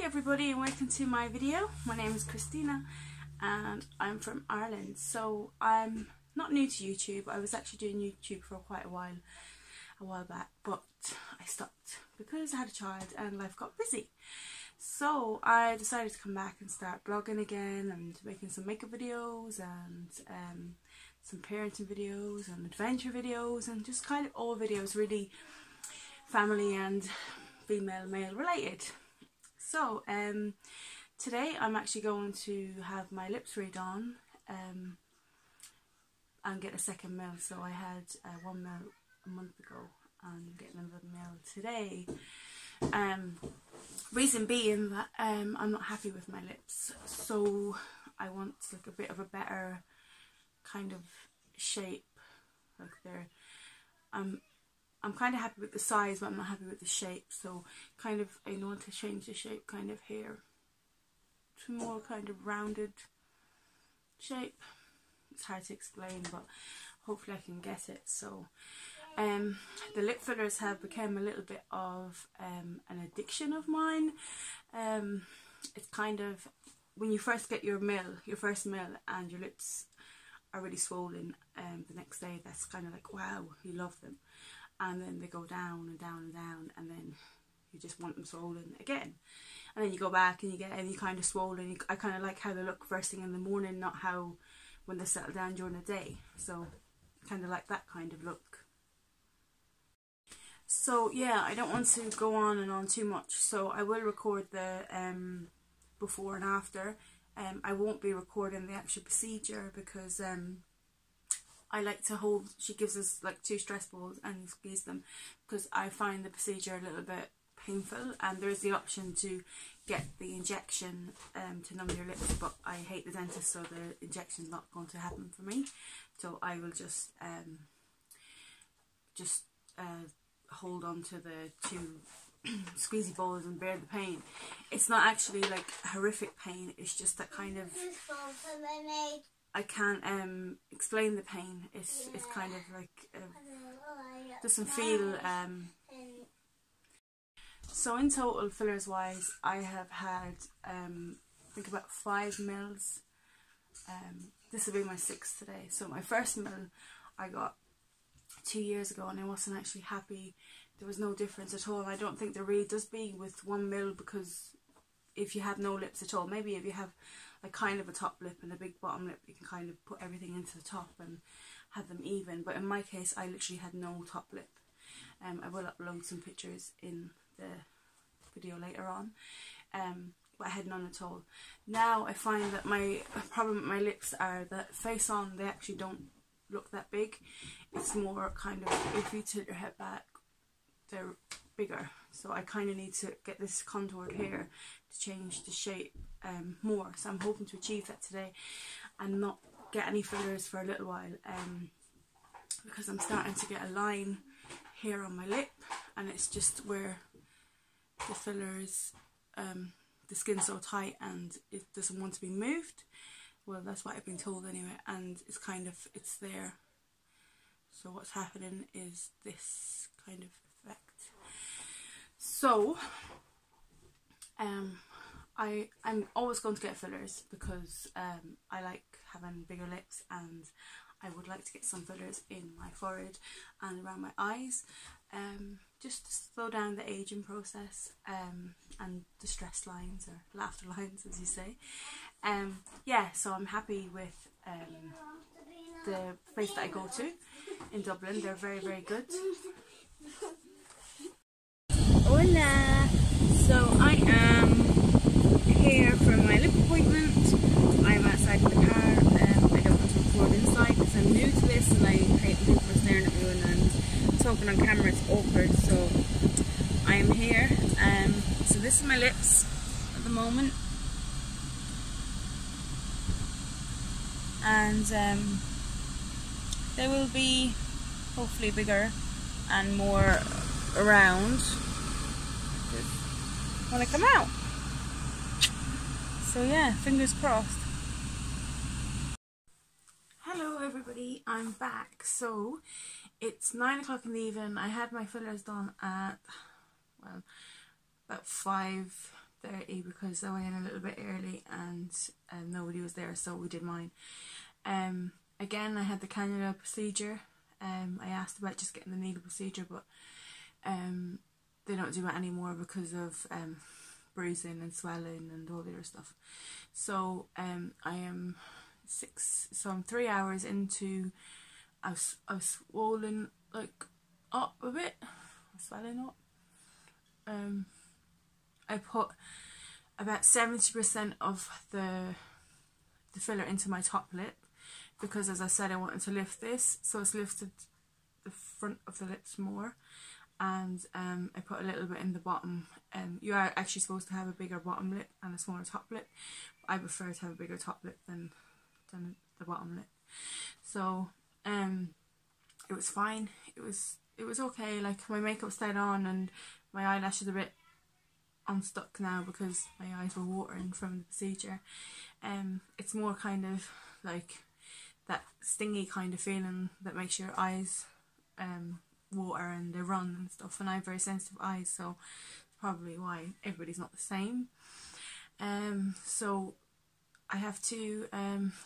everybody and welcome to my video. My name is Christina and I'm from Ireland. So I'm not new to YouTube. I was actually doing YouTube for quite a while back, but I stopped because I had a child and life got busy. So I decided to come back and start blogging again and making some makeup videos and some parenting videos and adventure videos and just kind of all videos really family and female male related. So today I'm actually going to have my lips redone and get a second mill. So I had one mill a month ago and I'm getting another mill today. Reason being that I'm not happy with my lips, so I want like a bit of a better kind of shape. Like I'm kind of happy with the size, but I'm not happy with the shape. So kind of I want to change the shape kind of here to more kind of rounded shape. It's hard to explain, but hopefully I can get it. So the lip fillers have become a little bit of an addiction of mine. It's kind of when you first get your first mill and your lips are really swollen, the next day that's kind of like, wow, you love them. And then they go down and down and down, and then you just want them swollen again. And then you go back and you get any kind of swollen. I kind of like how they look first thing in the morning, not how when they settle down during the day. So kind of like that kind of look. So yeah, I don't want to go on and on too much. So I will record the before and after. I won't be recording the actual procedure because I like to hold, she gives us like 2 stress balls and squeeze them because I find the procedure a little bit painful, and there is the option to get the injection to numb your lips, but I hate the dentist, so the injection's not going to happen for me. So I will just hold on to the 2 squeezy balls and bear the pain. It's not actually like horrific pain, it's just that kind of, I can't explain the pain. It's kind of like doesn't feel so in total, fillers wise, I have had I think about 5 mills. This will be my 6th today. So my first mill I got 2 years ago and I wasn't actually happy. There was no difference at all. I don't think there really does be with 1 mill, because if you have no lips at all, maybe if you have like kind of a top lip and a big bottom lip, you can kind of put everything into the top and have them even. But in my case, I literally had no top lip. I will upload some pictures in the video later on, but I had none at all. Now I find that my problem with my lips are that face on, they actually don't look that big. It's more kind of, if you tilt your head back, they're bigger. So I kind of need to get this contoured here to change the shape more. So I'm hoping to achieve that today and not get any fillers for a little while, because I'm starting to get a line here on my lip, and it's just where the fillers, the skin's so tight and it doesn't want to be moved. Well, that's what I've been told anyway, and it's kind of, it's there. So what's happening is this kind of effect. So I'm always going to get fillers because I like having bigger lips, and I would like to get some fillers in my forehead and around my eyes, just to slow down the aging process and the stress lines, or laughter lines as you say. Yeah, so I'm happy with the place that I go to in Dublin. They're very, very good. Hola! So I am here for my lip appointment. I'm outside in the car. I don't want to record inside because I'm new to this and I hate people staring at me and talking on camera. It's awkward. So I am here. So this is my lips at the moment, and they will be hopefully bigger and more around when I come out. So yeah, fingers crossed. Hello everybody, I'm back. So it's 9 o'clock in the evening. I had my fillers done at, well, about 5 8:30 because I went in a little bit early and nobody was there, so we did mine. Again, I had the cannula procedure. I asked about just getting the needle procedure, but they don't do it anymore because of bruising and swelling and all the other stuff. So I'm 3 hours into. I was swollen like up a bit, swelling up. I put about 70% of the filler into my top lip because, as I said, I wanted to lift this, so it's lifted the front of the lips more. And I put a little bit in the bottom. You are actually supposed to have a bigger bottom lip and a smaller top lip. I prefer to have a bigger top lip than the bottom lip. So it was fine. It was okay. Like, my makeup stayed on and my eyelashes a bit unstuck now because my eyes were watering from the procedure. It's more kind of like that stingy kind of feeling that makes your eyes water and they run and stuff, and I have very sensitive eyes, so probably why everybody's not the same. So I have to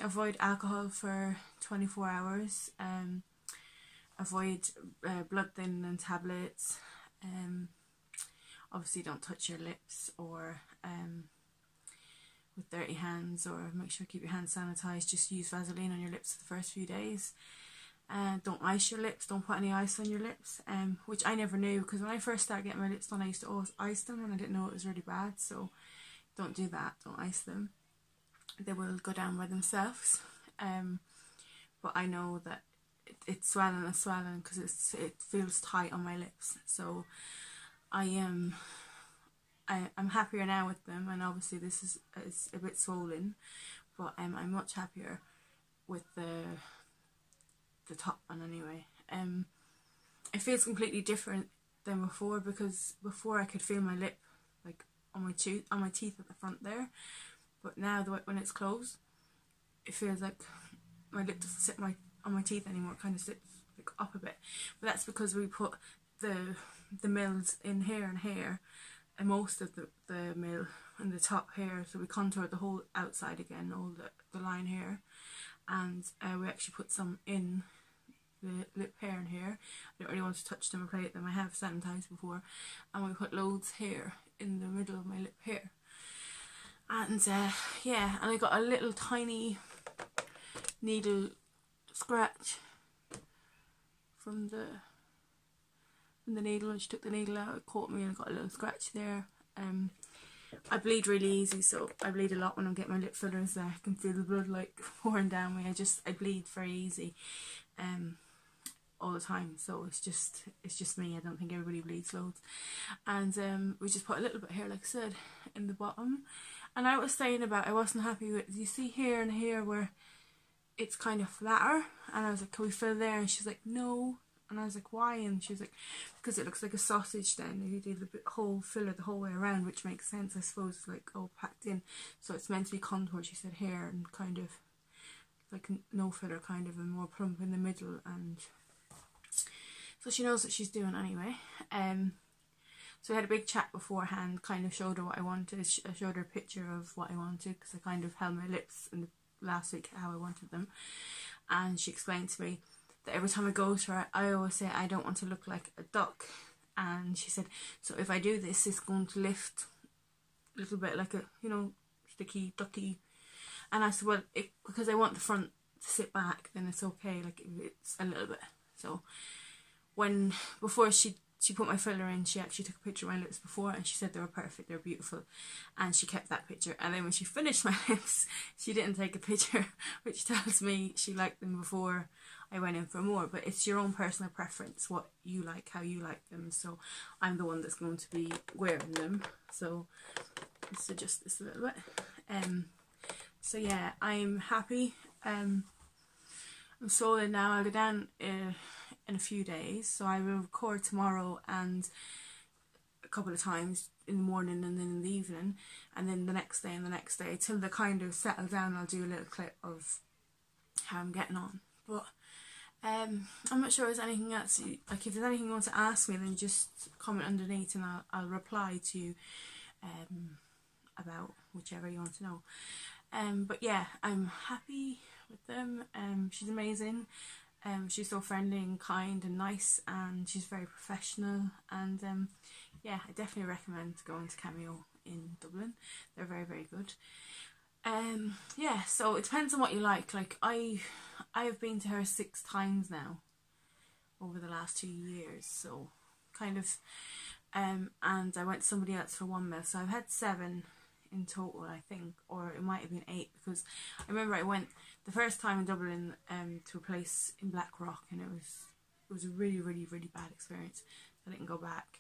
avoid alcohol for 24 hours, avoid blood thinning tablets, obviously don't touch your lips or with dirty hands, or make sure to keep your hands sanitized. Just use Vaseline on your lips for the first few days. Don't ice your lips, don't put any ice on your lips, which I never knew, because when I first started getting my lips done I used to always ice them and I didn't know it was really bad. So don't do that, don't ice them, they will go down by themselves. But I know that it's swelling and swelling because it feels tight on my lips, so I'm happier now with them, and obviously this is a bit swollen, but I'm much happier with the top one anyway. It feels completely different than before, because before I could feel my lip like on my teeth at the front there, but now when it's closed it feels like my lip doesn't sit on my teeth anymore. It kind of sits like up a bit, but that's because we put the mills in here and here, and most of the mill in the top here, so we contoured the whole outside again, all the line here, and we actually put some in the lip here and here. I don't really want to touch them or play with them, I have sanitized before, and we put loads here in the middle of my lip here. And yeah, and I got a little tiny needle scratch from the needle. When she took the needle out, it caught me and I got a little scratch there. I bleed really easy, so I bleed a lot when I'm getting my lip fillers. I can feel the blood like pouring down me. I bleed very easy all the time, so it's just me. I don't think everybody bleeds loads. And we just put a little bit here, like I said, in the bottom. And I was saying about I wasn't happy with, you see here and here where it's kind of flatter, and I was like, can we fill there? And she's like, no. And I was like, why? And she was like, because it looks like a sausage then if you do the whole filler the whole way around, which makes sense, I suppose, like all packed in. So it's meant to be contoured, she said, here, and kind of like no filler kind of, and more plump in the middle. And so she knows what she's doing anyway. So we had a big chat beforehand, kind of showed her what I wanted. I showed her a picture of what I wanted, because I kind of held my lips in the last week how I wanted them. And she explained to me that every time I go to her, I always say I don't want to look like a duck. And she said, so if I do this, it's going to lift a little bit like a, you know, sticky, ducky. And I said, well, because I want the front to sit back, then it's okay, like it's a little bit. So before she put my filler in, she actually took a picture of my lips before, and she said they were perfect, they were beautiful, and she kept that picture. And then when she finished my lips, she didn't take a picture, which tells me she liked them before I went in for more. But it's your own personal preference, what you like, how you like them. So I'm the one that's going to be wearing them, so let's adjust this a little bit. So yeah, I'm happy. I'm swollen now. I'll go down in a few days, so I will record tomorrow and a couple of times in the morning and then in the evening, and then the next day and the next day till they kind of settle down. I'll do a little clip of how I'm getting on. But I'm not sure if there's anything else, like if there's anything you want to ask me, then just comment underneath and I'll reply to about, whichever you want to know. But yeah, I'm happy with them. She's amazing. She's so friendly and kind and nice, and she's very professional, and yeah, I definitely recommend going to Cameo in Dublin. They're very, very good. Yeah, so it depends on what you like. Like I've been to her 6 times now over the last 2 years, so kind of and I went to somebody else for 1 mil, so I've had 7 in total, I think, or it might have been 8, because I remember I went the first time in Dublin to a place in Blackrock, and it was a really, really, really bad experience. I didn't go back.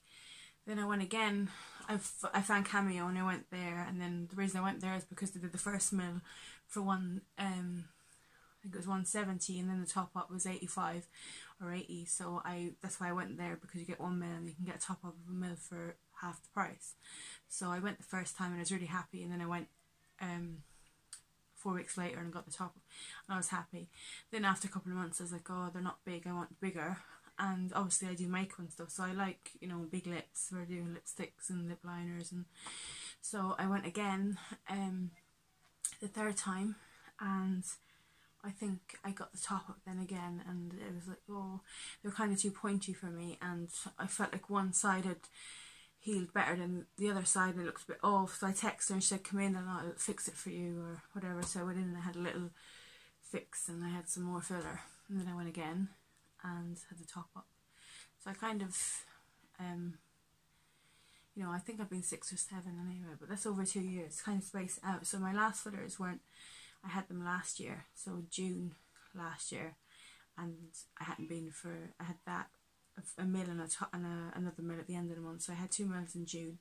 Then I went again. I found Cameo and I went there, and then the reason I went there is because they did the first mill for I think it was 170, and then the top up was 85 or 80. So that's why I went there, because you get 1 mil and you can get a top up of a mil for half the price. So I went the first time and I was really happy, and then I went 4 weeks later and got the top up, and I was happy. Then after a couple of months I was like, oh, they're not big, I want bigger. And obviously I do makeup and stuff, so I like, you know, big lips for doing lipsticks and lip liners, and so I went again the 3rd time, and I think I got the top up then again, and it was like, oh, they were kind of too pointy for me, and I felt like one side had healed better than the other side. It looked a bit off, so I texted her and she said, come in and I'll fix it for you or whatever. So I went in and I had a little fix, and I had some more filler, and then I went again and had the top up. So I kind of you know, I think I've been 6 or 7 anyway, but that's over 2 years, kind of spaced out. So my last fillers weren't, I had them last year, so June last year, and I hadn't been for, I had that a mil and another mil at the end of the month, so I had 2 mils in June.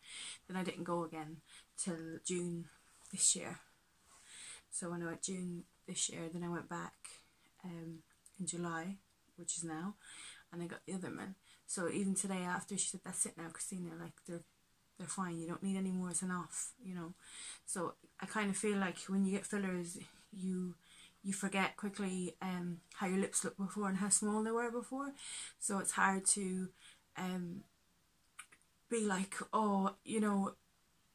Then I didn't go again till June this year. So when I went June this year, then I went back in July, which is now, and I got the other mil. So even today after, she said, that's it now, Christina, like they're fine, you don't need any more, it's enough, you know. So I kind of feel like when you get fillers, you forget quickly how your lips looked before and how small they were before. So it's hard to be like, oh, you know,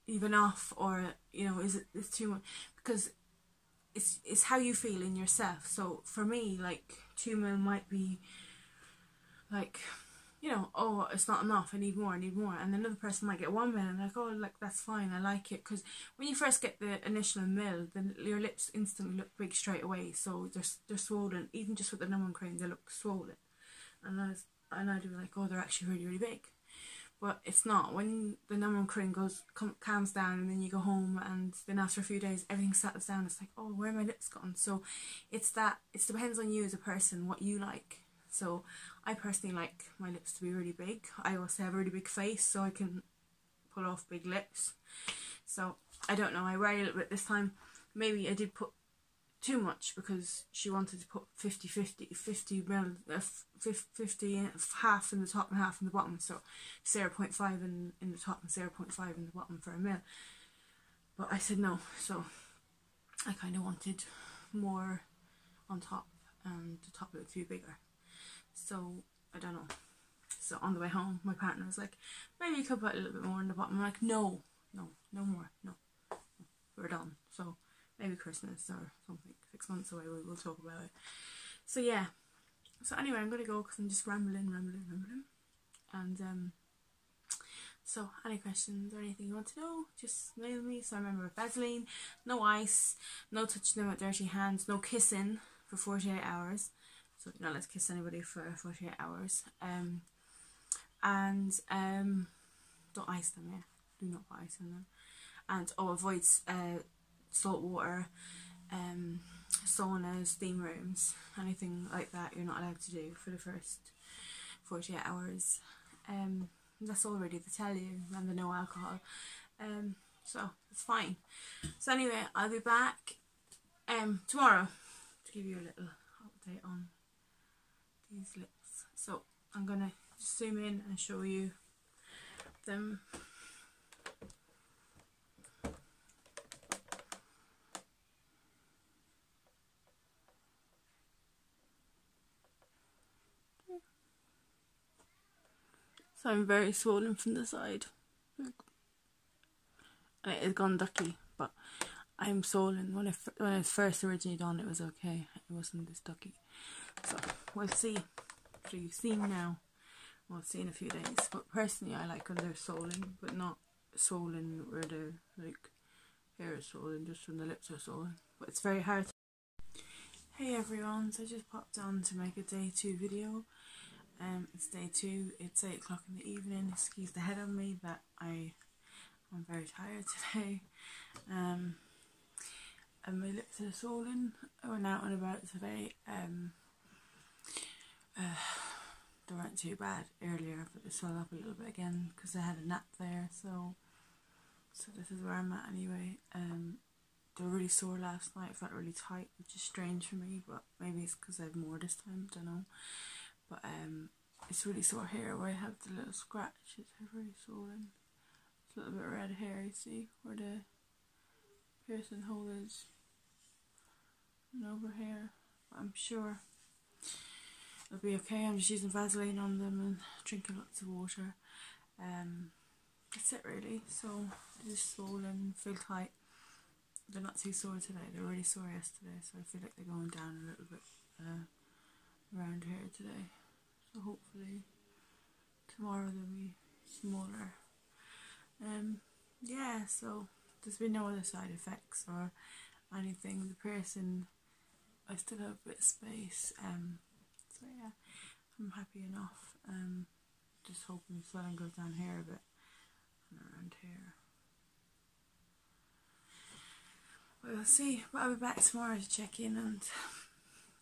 even off, or, you know, it's too much, because it's how you feel in yourself. So for me, like 2 mil might be like, you know, oh, it's not enough, I need more, and another person might get 1 mil and like, oh, like, that's fine, I like it. Because when you first get the initial mil, then your lips instantly look big straight away, so they're swollen. Even just with the numbing cream, they look swollen, and I'd be like, oh, they're actually really, really big. But it's not. When the numbing cream calms down, and then you go home, and then after a few days everything settles down, it's like, oh, where are my lips gone? So it depends on you as a person, what you like. So I personally like my lips to be really big. I also have a really big face, so I can pull off big lips. So I don't know, I worry a little bit this time. Maybe I did put too much, because she wanted to put 50 mil, 50 half in the top and half in the bottom. So 0.5 in the top and 0.5 in the bottom for a mil. But I said no, so I kind of wanted more on top, and the top looked to be bigger. So I don't know. So on the way home, my partner was like, maybe you could put a little bit more in the bottom. I'm like, no more, no, we're done. So maybe Christmas or something, 6 months away, we'll talk about it. So yeah, so anyway, I'm gonna go because I'm just rambling, and so any questions or anything you want to know, just mail me. So remember, Vaseline, no ice, no touching them with dirty hands, no kissing for 48 hours. So you're not allowed to kiss anybody for 48 hours. And don't ice them, yeah. Do not put ice in them. And avoid salt water, saunas, steam rooms, anything like that you're not allowed to do for the first 48 hours. That's all really to tell you, and the no alcohol. So it's fine. So anyway, I'll be back tomorrow to give you a little update on these lips. So I'm gonna just zoom in and show you them. So I'm very swollen from the side. and it's gone ducky, but I'm swollen. When I first originally done it was okay. It wasn't this ducky. So we'll see. So you've seen now. We'll see in a few days. But personally I like when they're swollen, but not swollen where they're like hair is swollen, just when the lips are swollen. But it's very hard. Hey everyone, so I just popped on to make a day 2 video. It's day 2, it's 8 o'clock in the evening. Excuse the head on me, but I'm very tired today. And my lips are swollen. I went out and about today. They weren't too bad earlier, but they swelled up a little bit again because I had a nap there. So this is where I'm at anyway. They were really sore last night. I felt really tight, which is strange for me, but maybe it's because I have more this time, don't know. But it's really sore here where I have the little scratches. They're really swollen. It's a little bit red hair, you see, where the piercing hole is. And over here. But I'm sure it'll be okay. I'm just using Vaseline on them and drinking lots of water. That's it really. So they're just swollen, feel tight. They're not too sore today. They were really sore yesterday, so I feel like they're going down a little bit around here today. So hopefully tomorrow they'll be smaller. Yeah, so there's been no other side effects or anything. The piercing, I still have a bit of space. So yeah, I'm happy enough. Just hoping the swelling goes down here a bit and around here. We'll see, but I'll be back tomorrow to check in and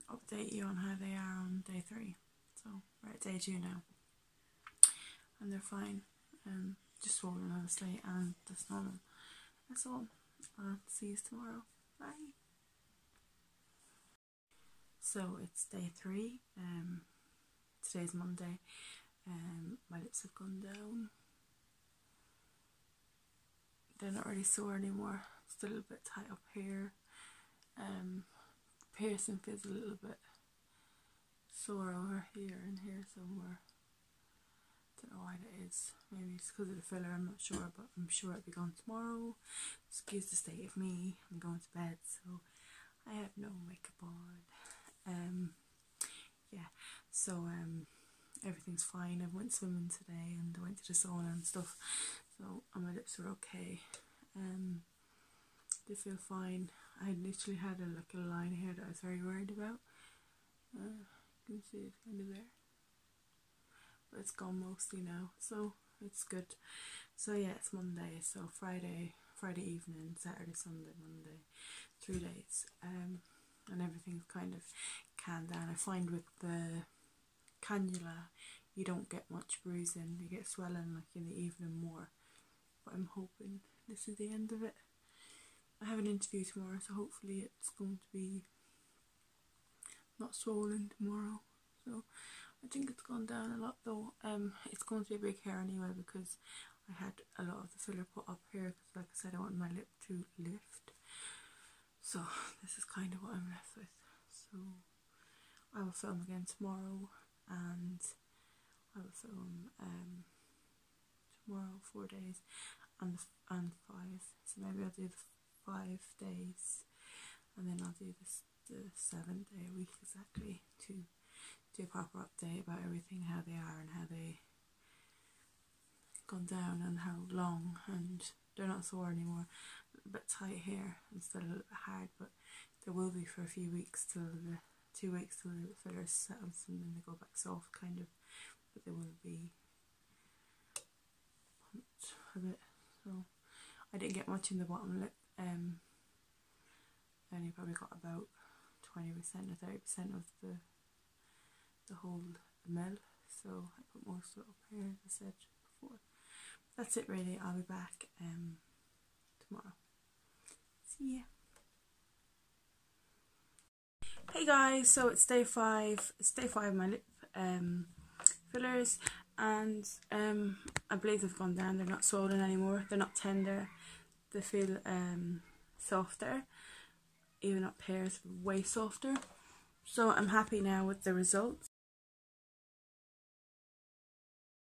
update you on how they are on day 3. So we're at day 2 now, and they're fine. Just swollen obviously, and that's normal. That's all. I'll see you tomorrow. Bye. So it's day 3. Today's Monday. My lips have gone down. They're not really sore anymore. Still a little bit tight up here. Piercing feels a little bit sore over here and here somewhere. Don't know why that is. Maybe it's because of the filler, I'm not sure, but I'm sure it'll be gone tomorrow. Excuse the state of me. I'm going to bed, so I have no makeup on. Yeah, so everything's fine. I went swimming today and I went to the sauna and stuff, so my lips are okay. They feel fine. I literally had a line here that I was very worried about. You can see it kind of there, but it's gone mostly now, so it's good. So yeah, it's Monday, so Friday evening, Saturday, Sunday, Monday, 3 days, and everything's kind of calmed down. I find with the cannula you don't get much bruising, you get swelling like in the evening more, but I'm hoping this is the end of it. I have an interview tomorrow, so hopefully it's going to be not swollen tomorrow. So I think it's gone down a lot though. It's going to be a big hair anyway because I had a lot of the filler put up here because, like I said, I want my lip to lift. So this is kind of what I'm left with. So I will film again tomorrow, and I will film tomorrow 4 days and 5. So maybe I'll do the 5 days, and then I'll do the 7th day a week exactly to do a proper update about everything, how they are and how they gone down and how long, and they're not sore anymore. A bit tight here and still a little bit hard, but there will be for a few weeks till the 2 weeks till the filler settles and then they go back soft kind of, but they will be pumped a bit. So I didn't get much in the bottom lip. I only probably got about 20% or 30% of the whole mil, so I put most of it up here as I said before. That's it really. I'll be back tomorrow. See ya. Hey guys, so it's day 5. It's day 5 of my lip fillers, and I believe they've gone down. They're not swollen anymore. They're not tender. They feel softer. Even up here it's way softer. So I'm happy now with the results.